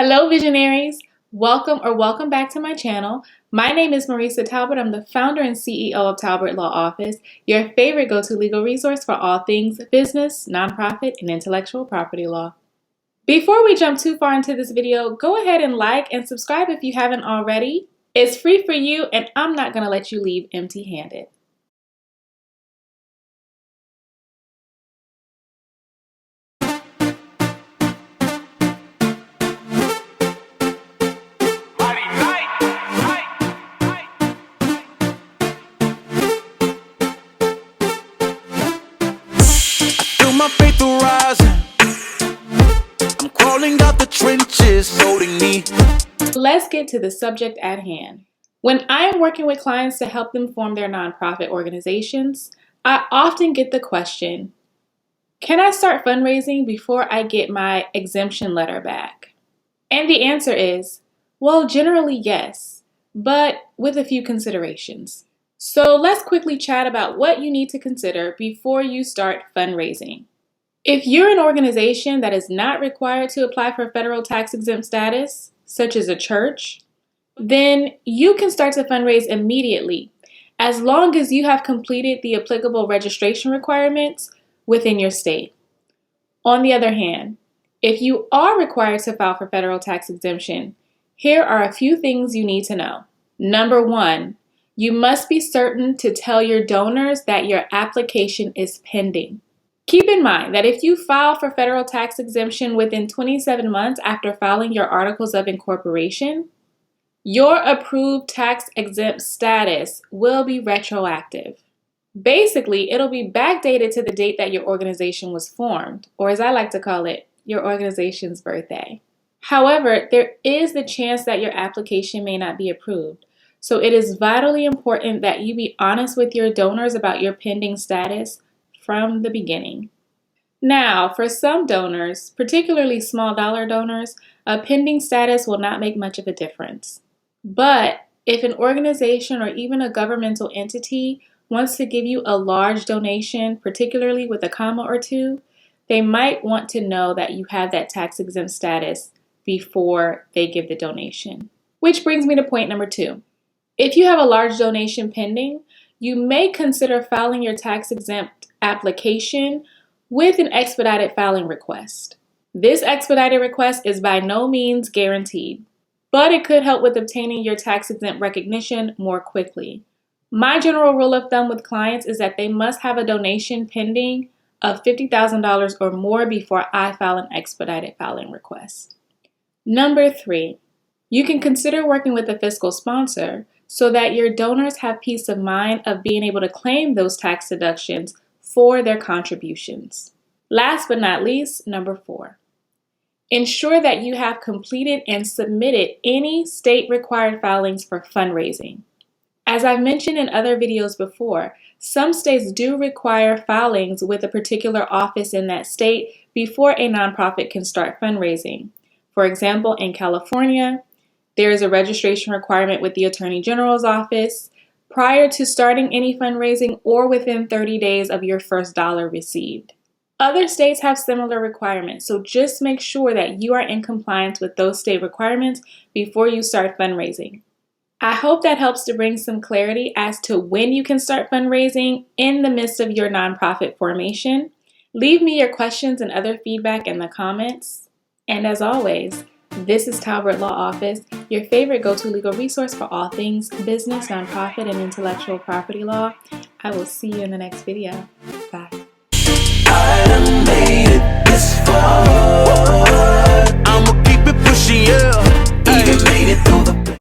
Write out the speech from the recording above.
Hello visionaries! Welcome back to my channel. My name is Maresa Talbert. I'm the founder and CEO of Talbert Law Office, your favorite go-to legal resource for all things business, nonprofit, and intellectual property law. Before we jump too far into this video, go ahead and like and subscribe if you haven't already. It's free for you and I'm not going to let you leave empty-handed. My faith rising. I'm crawling out the trenches, holding me. Let's get to the subject at hand. When I am working with clients to help them form their nonprofit organizations, I often get the question, can I start fundraising before I get my exemption letter back? And the answer is, well, generally yes, but with a few considerations. So let's quickly chat about what you need to consider before you start fundraising. If you're an organization that is not required to apply for federal tax-exempt status, such as a church, then you can start to fundraise immediately, as long as you have completed the applicable registration requirements within your state. On the other hand, if you are required to file for federal tax exemption, here are a few things you need to know. Number one, you must be certain to tell your donors that your application is pending. Keep in mind that if you file for federal tax exemption within 27 months after filing your articles of incorporation, your approved tax-exempt status will be retroactive. Basically, it'll be backdated to the date that your organization was formed, or as I like to call it, your organization's birthday. However, there is the chance that your application may not be approved. So it is vitally important that you be honest with your donors about your pending status from the beginning. Now, for some donors, particularly small dollar donors, a pending status will not make much of a difference. But if an organization or even a governmental entity wants to give you a large donation, particularly with a comma or two, they might want to know that you have that tax-exempt status before they give the donation. Which brings me to point number two. If you have a large donation pending, you may consider filing your tax-exempt application with an expedited filing request. This expedited request is by no means guaranteed, but it could help with obtaining your tax-exempt recognition more quickly. My general rule of thumb with clients is that they must have a donation pending of $50,000 or more before I file an expedited filing request. Number three, you can consider working with a fiscal sponsor so that your donors have peace of mind of being able to claim those tax deductions for their contributions. Last but not least, number four, ensure that you have completed and submitted any state-required filings for fundraising. As I've mentioned in other videos before, some states do require filings with a particular office in that state before a nonprofit can start fundraising. For example, in California, there is a registration requirement with the Attorney General's office prior to starting any fundraising or within 30 days of your first dollar received. Other states have similar requirements, so just make sure that you are in compliance with those state requirements before you start fundraising. I hope that helps to bring some clarity as to when you can start fundraising in the midst of your nonprofit formation. Leave me your questions and other feedback in the comments. And as always, this is Talbert Law Office, your favorite go-to legal resource for all things business, nonprofit, and intellectual property law. I will see you in the next video. Bye. I done made it this far.